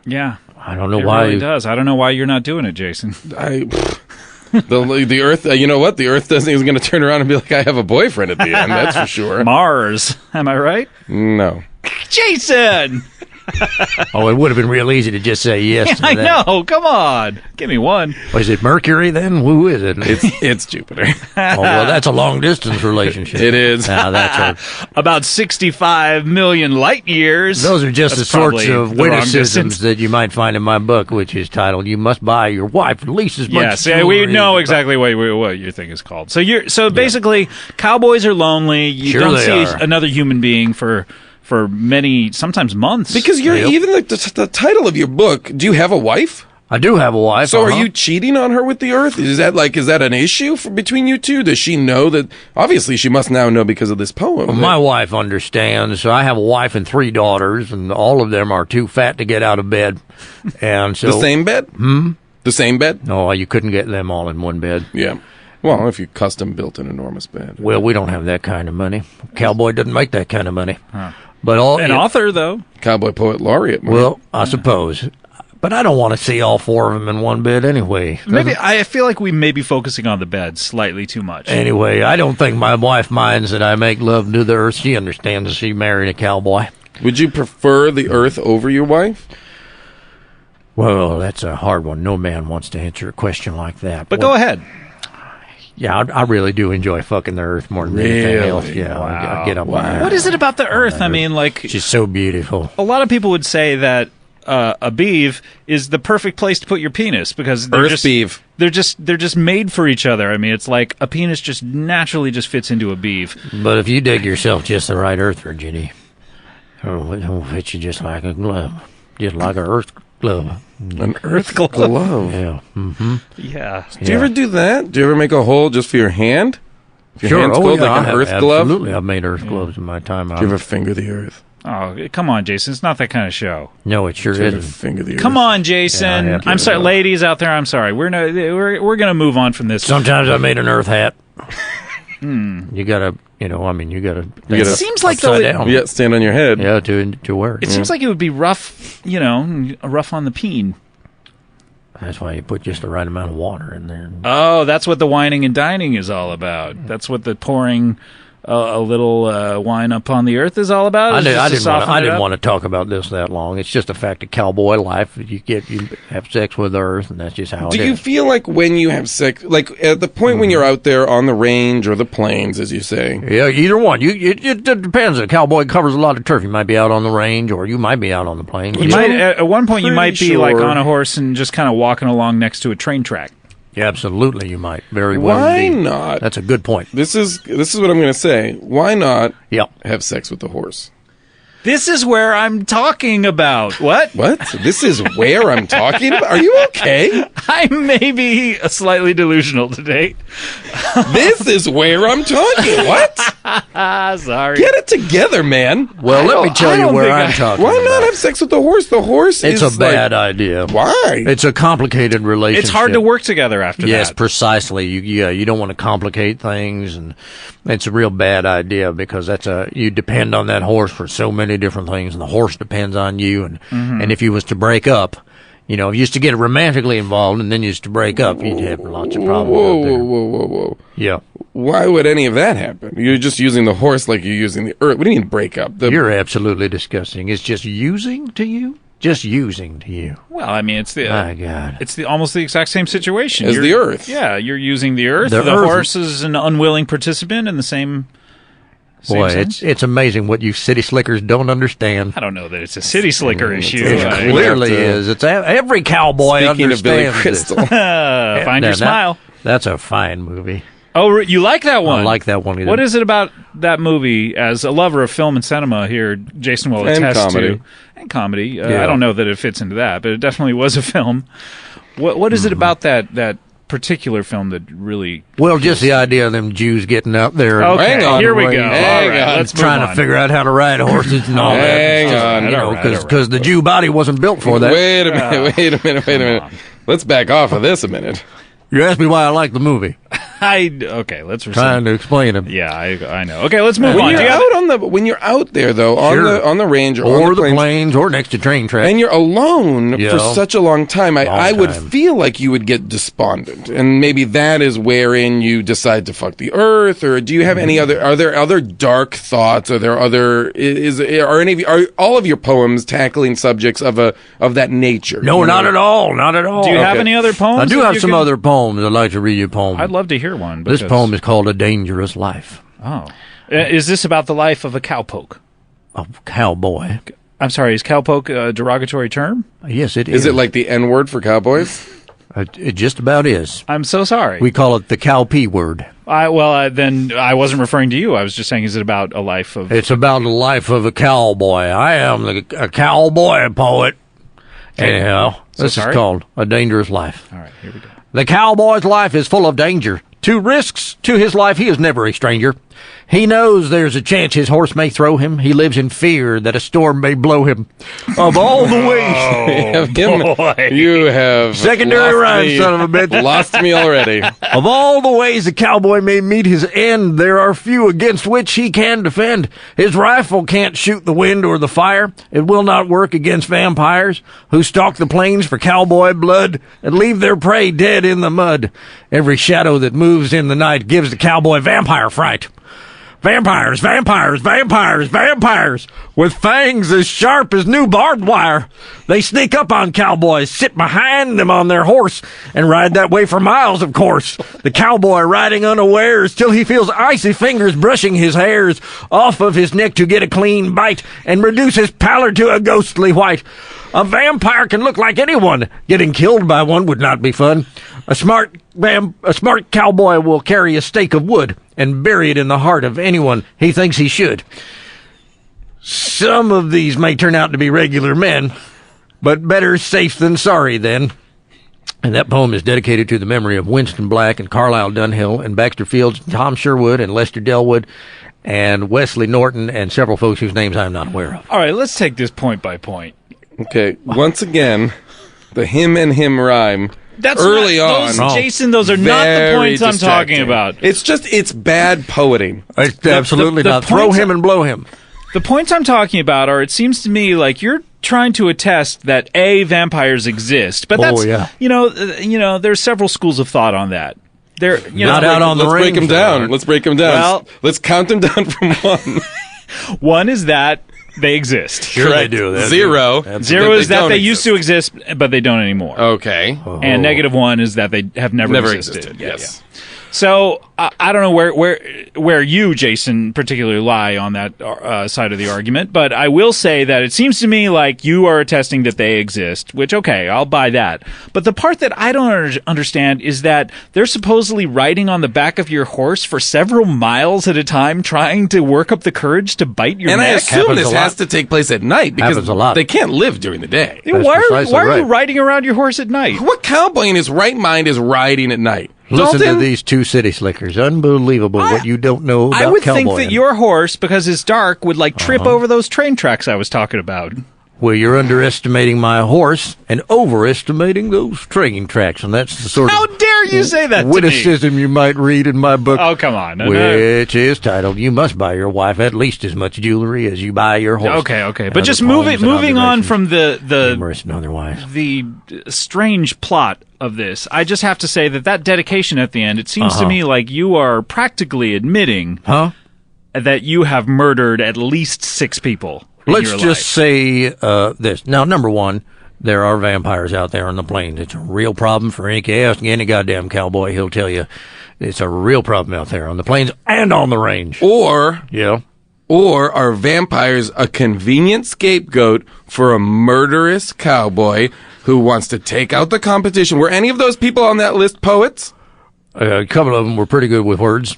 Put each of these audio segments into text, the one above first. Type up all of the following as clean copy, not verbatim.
Yeah. I don't know why. It really does. I don't know why you're not doing it, Jason. The Earth, you know what? The Earth isn't going to turn around and be like, I have a boyfriend at the end, that's for sure. Mars. Am I right? No. Jason! Oh, it would have been real easy to just say yes to that. I know. Come on. Give me one. Was it Mercury then? Who is it? It's Jupiter. Oh, well, that's a long-distance relationship. It is. Now, that's about 65 million light years. Those are just That's the sorts probably of the wrong witticisms distance. that you might find in my book, which is titled, You Must Buy Your Wife at Least as Much Yes, Jewelry we know as-" exactly what your thing is called. So basically, cowboys are lonely. You Sure don't they see are. another human being for many, sometimes months. Because you're even the title of your book, do you have a wife? I do have a wife. So are you cheating on her with the Earth? Is that an issue between you two? Does she know that? Obviously, she must now know because of this poem. Well, my wife understands. So I have a wife and 3 daughters, and all of them are too fat to get out of bed. And so The same bed? The same bed? No, you couldn't get them all in one bed. Yeah. Well, if you custom built an enormous bed. Well, we don't have that kind of money. Cowboy doesn't make that kind of money. Huh. But An author, though. Cowboy Poet Laureate. Well, I suppose. But I don't want to see all 4 of them in one bed anyway. Maybe I feel like we may be focusing on the bed slightly too much. Anyway, I don't think my wife minds that I make love to the Earth. She understands that she married a cowboy. Would you prefer the Earth over your wife? Well, that's a hard one. No man wants to answer a question like that. But go ahead. Yeah, I really do enjoy fucking the Earth more than anything else. Yeah, I get up on that. What is it about the Earth? I mean, like, She's so beautiful. a lot of people would say that a beeve is the perfect place to put your penis because they're Earth beeve. They're just made for each other. I mean, it's like a penis just naturally just fits into a beeve. But if you dig yourself just the right Earth, Virginia, it'll fit you just like a glove. Just like an Earth glove. An Earth glove. Yeah. Mm-hmm. Yeah. Do you ever do that? Do you ever make a hole just for your hand? If your hand's cold, like an Earth glove? Absolutely. I've made Earth gloves in my time. Do you ever finger the Earth? Oh, come on, Jason. It's not that kind of show. No, it sure Do you ever isn't. finger the Earth? Come on, Jason. Yeah, I have to. I'm sorry, ladies out there. I'm sorry. We're gonna move on from this. Sometimes I made an Earth hat. You gotta, you gotta. It seems like though. upside down. Yeah, stand on your head. Yeah, to wear it. It seems like it would be rough. Rough on the peen. That's why you put just the right amount of water in there. Oh, that's what the whining and dining is all about. That's what the pouring a little wine upon the earth is all about. I Is just to didn't soften want to talk about this that long. It's just a fact of cowboy life. You have sex with the Earth, and that's just how it is. Do you feel like when you have sex, like at the point when you're out there on the range or the plains, as you say? Yeah, either one. It depends. A cowboy covers a lot of turf. You might be out on the range, or you might be out on the plains. You might at one point you might pretty be like sure. on a horse and just kind of walking along next to a train track. Yeah, absolutely, you might. Very well. Why indeed. not? That's a good point. This is what I'm going to say. Why not Yep. have sex with the horse? This is where I'm talking about. What? What? This is where I'm talking about? Are you okay? I may be slightly delusional today. This is where I'm talking. What? Sorry. Get it together, man. Well, let me tell you where I'm talking Why not about. have sex with the horse? The horse It's is a bad idea. Why? It's a complicated relationship. It's hard to work together after Yes, that. precisely. You don't want to complicate things, and it's a real bad idea because you depend on that horse for so many different things, and the horse depends on you. And if you was to break up, if you used to get romantically involved and then you used to break up, you'd have lots of problems. out there. Whoa. Yeah, Why would any of that happen? You're just using the horse like you're using the earth. What do you mean break up? you're absolutely disgusting. It's just using to you. Just using to you. Well, I mean, it's My God. It's almost the exact same situation As the earth. Yeah, you're using the earth. The The earth- horse is an unwilling participant in the same. Boy, sense. it's amazing what you city slickers don't understand. I don't know that it's a city slicker issue. It I- clearly We have to- is. It's every cowboy Speaking of Billy understands Crystal. Find your smile. That's a fine movie. Oh, you like that one? I like that one. What is it about that movie? As a lover of film and cinema, here Jason will And attest comedy. to, and comedy. Yeah. I don't know that it fits into that, but it definitely was a film. What is it about that particular film that really? Well, just the idea of them Jews getting out there. And Okay, Hang on, here we go. Hang All on. right, let's move trying on. to figure out how to ride horses and all Hang that. on. All right, Because the Jew body wasn't built for that. Wait a minute. on. Let's back off of this a minute. You asked me why I like the movie. Okay, let's resume. Trying to explain them. Yeah, I know. Okay, let's move on. When you're out there though, Sure. on the range Or on the plains, or next to train tracks. and you're alone Yeah. for such a long time, I would time. feel like you would get despondent, and maybe that is wherein you decide to fuck the earth. Or do you have any other? Are there other dark thoughts? Are there other? Are all of your poems tackling subjects of that nature? No, not at all. Not at all. Do you have any other poems? I do that have you some can- other poems. I'd like to read you a poem. I'd love to hear one. This because- poem is called A Dangerous Life. Oh. Is this about the life of a cowpoke? A cowboy. I'm sorry, is cowpoke a derogatory term? Yes, it is. Is it like the N word for cowboys? It just about is. I'm so sorry. We call it the cow P word. Then I wasn't referring to you. I was just saying, is it about a life of... It's about the life of a cowboy. I am a cowboy poet. Anyhow, this is called A Dangerous Life. All right, here we go. The cowboy's life is full of danger. To risks to his life, he is never a stranger. He knows there's a chance his horse may throw him. He lives in fear that a storm may blow him. Of all the ways... You have Secondary lost rhyme, me. son of a bitch. Lost me already. Of all the ways a cowboy may meet his end, there are few against which he can defend. His rifle can't shoot the wind or the fire. It will not work against vampires who stalk the plains for cowboy blood and leave their prey dead in the mud. Every shadow that moves in the night gives the cowboy vampire fright. Vampires, vampires, vampires, vampires, with fangs as sharp as new barbed wire. They sneak up on cowboys, sit behind them on their horse, and ride that way for miles, of course. The cowboy riding unawares till he feels icy fingers brushing his hairs off of his neck to get a clean bite and reduce his pallor to a ghostly white. A vampire can look like anyone. Getting killed by one would not be fun. A smart cowboy will carry a stake of wood and bury it in the heart of anyone he thinks he should. Some of these may turn out to be regular men, but better safe than sorry then. And that poem is dedicated to the memory of Winston Black and Carlisle Dunhill and Baxter Fields, Tom Sherwood and Lester Delwood and Wesley Norton and several folks whose names I'm not aware of. All right, let's take this point by point. Okay, once again, the him and him rhyme. That's early not, those, on. Jason, those are not the Very points I'm distracting. talking about. It's bad poeting. It's absolutely the not. Throw points- him and blow him. The points I'm talking about are, it seems to me like you're trying to attest that vampires exist, but that's yeah. There's several schools of thought on that. Not out on the Let's break range, them down. Lord. Let's break them down. Well- Let's count them down from one. One is that they exist. Sure they do. That's Zero. Zero is that don't they used to exist, but they don't anymore. Okay. And -1 is that they have never existed. Yeah, Yes. yeah. So I don't know where you, Jason, particularly lie on that side of the argument, but I will say that it seems to me like you are attesting that they exist, which, okay, I'll buy that. But the part that I don't understand is that they're supposedly riding on the back of your horse for several miles at a time, trying to work up the courage to bite your And I neck. assume Happens this a lot. has to take place at night because Happens a lot. they can't live during the day. That's why precisely are you right. riding around your horse at night? What cowboy in his right mind is riding at night? Listen Dalton? to these two city slickers. Unbelievable what you don't know about I would think cowboying. that your horse, because it's dark, would trip over those train tracks I was talking about. Well, you're underestimating my horse and overestimating those train tracks, and that's the sort How of dare you say that to me? witticism you might read in my book. Oh, come on. No. Which is titled, You Must Buy Your Wife at Least as Much Jewelry as You Buy Your Horse. Okay. And But other just poems and moving on observations, from the humorous and otherwise. strange plot of this, I just have to say that dedication at the end, it seems to me like you are practically admitting that you have murdered at least 6 people. Let's just say this. Now, number one, there are vampires out there on the plains. It's a real problem for any goddamn cowboy. He'll tell you it's a real problem out there on the plains and on the range. Or Or are vampires a convenient scapegoat for a murderous cowboy who wants to take out the competition? Were any of those people on that list poets? a couple of them were pretty good with words.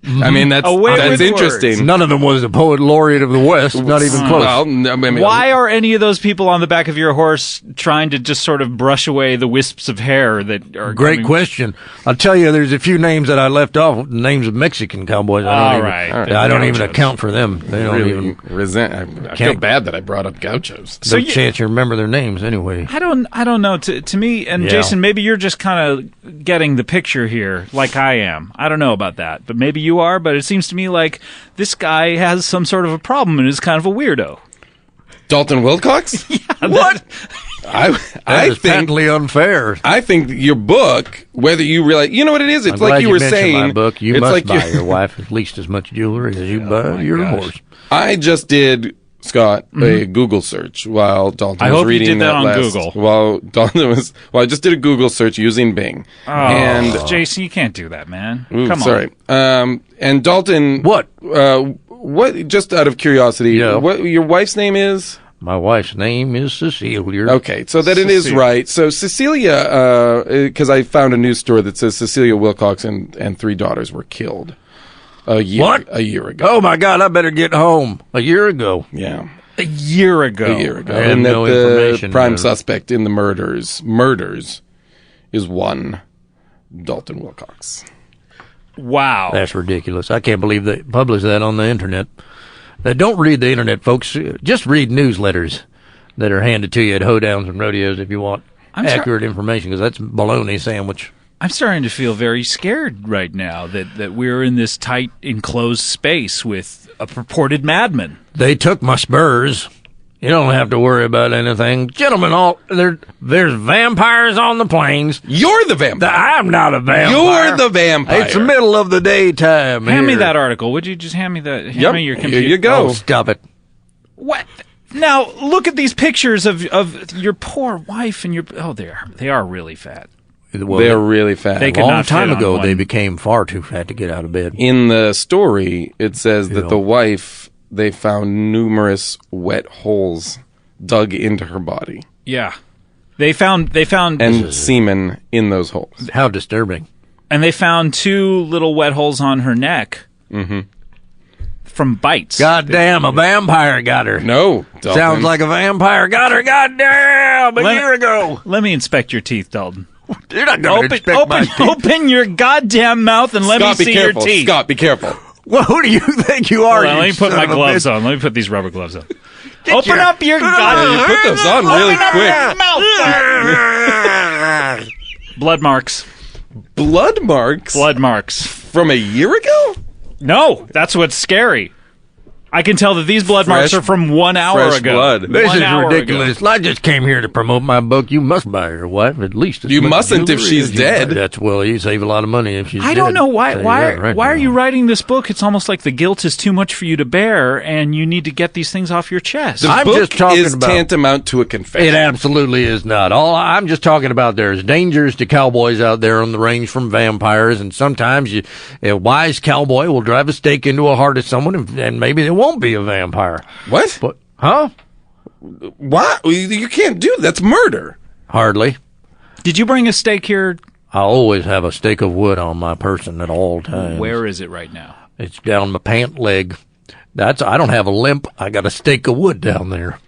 I mean, that's Away with interesting. words. None of them was the poet laureate of the West. Not even close. Well, no, I mean, Why are any of those people on the back of your horse trying to just sort of brush away the wisps of hair that are Great coming? question. I'll tell you, there's a few names that I left off. Names of Mexican cowboys. All right. I don't even Gauchos. account for them. They don't really even. resent? I feel bad that I brought up gauchos. So chance you remember their names anyway. I don't know. To me, and Yeah. Jason, maybe you're just kind of getting the picture here, like I am. I don't know about that, but maybe you are. But it seems to me like this guy has some sort of a problem and is kind of a weirdo. Dalton Wilcox? What? I That is think patently unfair. I think your book, whether you realize, you know what it is? It's I'm like glad you were mentioned saying. my book. You it's must like buy your wife at least as much jewelry as you buy your gosh. horse. I just did, Scott, a Google search while Dalton I was hope you reading did that on last, Google. While Dalton was, I just did a Google search using Bing. Oh, And Jason, you can't do that, man. ooh, Come sorry. on. And Dalton, What? what? Just out of curiosity, Yeah. what your wife's name is? My wife's name is Cecilia. Okay, so that it is Cecilia. right. So Cecilia, because I found a news story that says Cecilia Wilcox and 3 daughters were killed a year ago. Oh my God! I better get home. A year ago. Yeah, A year ago. a year ago. I have And that no the information, prime suspect in the murders is one Dalton Wilcox. Wow. That's ridiculous. I can't believe they publish that on the internet. Don't read the internet, folks. Just read newsletters that are handed to you at hoedowns and rodeos if you want accurate information, because that's baloney sandwich. I'm starting to feel very scared right now that we're in this tight, enclosed space with a purported madman. They took my spurs. You don't have to worry about anything. Gentlemen, there's vampires on the plains. You're the vampire. I'm not a vampire. You're the vampire. It's the middle of the daytime. Hand me here. that article. Would you just hand me that? Hand Yep. me your Here computer. you go. Oh, stop it. What? Now, look at these pictures of your poor wife and your... Oh, they are really fat. Well, They're really fat. They a could long not time fit on ago, one. they became far too fat to get out of bed. In the story, it says that Yeah. the wife, they found numerous wet holes dug into her body Yeah. They found and semen in those holes. How disturbing. and they found 2 little wet holes on her neck. Mm-hmm. From bites. God damn, a vampire got her. No, Dalton. Sounds like a vampire got her. God damn, a year ago. Let me inspect your teeth, Dalton. You're not going to inspect my teeth. Open your goddamn mouth and let Scott, me be see careful. your teeth. Scott, be careful. Well, who do you think you are? Hold on, let you me put son my of a gloves bitch? on. Let me put these rubber gloves on. Get Open your- up your goddamn You put those on really Open up quick. your mouth. Blood marks. Blood marks Blood marks. from a year ago? No, that's what's scary. I can tell that these blood marks Fresh- are from 1 hour fresh ago. blood. This 1 is hour ridiculous. ago. I just came here to promote my book. You must buy your wife at least. as You much mustn't if jewelry she's as you dead. buy. That's well, you save a lot of money if she's dead. I don't know why. Tell you Why? that right Why are now. you writing this book? It's almost like the guilt is too much for you to bear, and you need to get these things off your chest. The I'm book just talking is about- tantamount to a confession. It absolutely is not. All I'm just talking about, there's dangers to cowboys out there on the range from vampires, and sometimes a wise cowboy will drive a stake into a heart of someone, and maybe they won't be a vampire. What? But huh? Why? You can't do that. That's murder. Hardly. Did you bring a stake here? I always have a stake of wood on my person at all times. Where is it right now? It's down my pant leg. I don't have a limp. I got a stake of wood down there.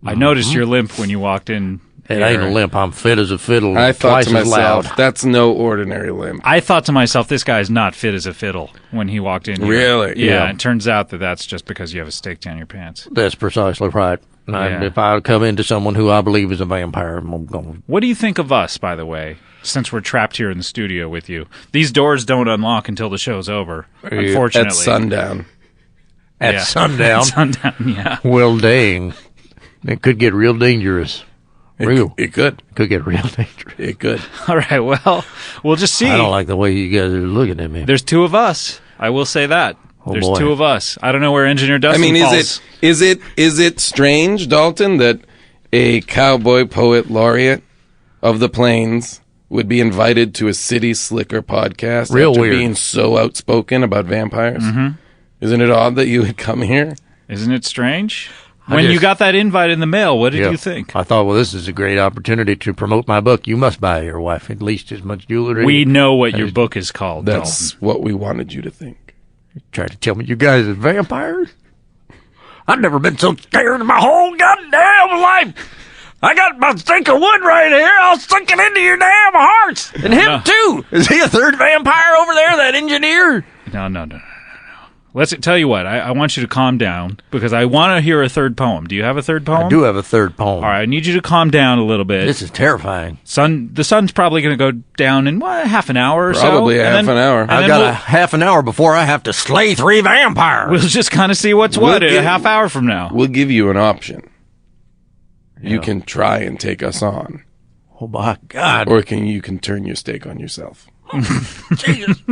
I noticed your limp when you walked in. It here. ain't a limp. I'm fit as a fiddle. I thought twice to as myself, loud. that's no ordinary limp. I thought to myself, this guy's not fit as a fiddle when he walked in here. Really? Yeah, Yeah. it turns out that that's just because you have a stake down your pants. That's precisely right. Yeah. If I come into someone who I believe is a vampire, I'm going. What do you think of us, by the way, since we're trapped here in the studio with you? These doors don't unlock until the show's over, unfortunately. At sundown. At Yeah. sundown. At sundown, yeah. Well, dang. It could get real dangerous. It could. Could get real dangerous. It could. All right, well, we'll just see. I don't like the way you guys are looking at me. There's 2 of us. I will say that. Oh, There's boy. 2 of us. I don't know where Engineer I Dustin mean, falls. is it strange, Dalton, that a cowboy poet laureate of the plains would be invited to a City Slicker podcast Real after weird. being so outspoken about vampires? Mm-hmm. Isn't it odd that you would come here? Isn't it strange? When you just- got that invite in the mail, what did Yeah. you think? I thought, well, this is a great opportunity to promote my book. You must buy your wife at least as much jewelry. We know what your book is called, That's Dalton. what we wanted you to think. You try to tell me you guys are vampires? I've never been so scared in my whole goddamn life. I got my stick of wood right here. I'll stick it into your damn hearts. And him, too. Is he a third vampire over there, that engineer? No. Let's tell you what. I want you to calm down because I want to hear a third poem. Do you have a third poem? I do have a third poem. All right, I need you to calm down a little bit. This is terrifying. The sun's probably going to go down in half an hour or so. Probably half an hour. I've got a half an hour before I have to slay 3 vampires. We'll just kind of see what's what in a half hour from now. We'll give you an option. You can try and take us on. Oh, my God. Or you can turn your stake on yourself. Jesus.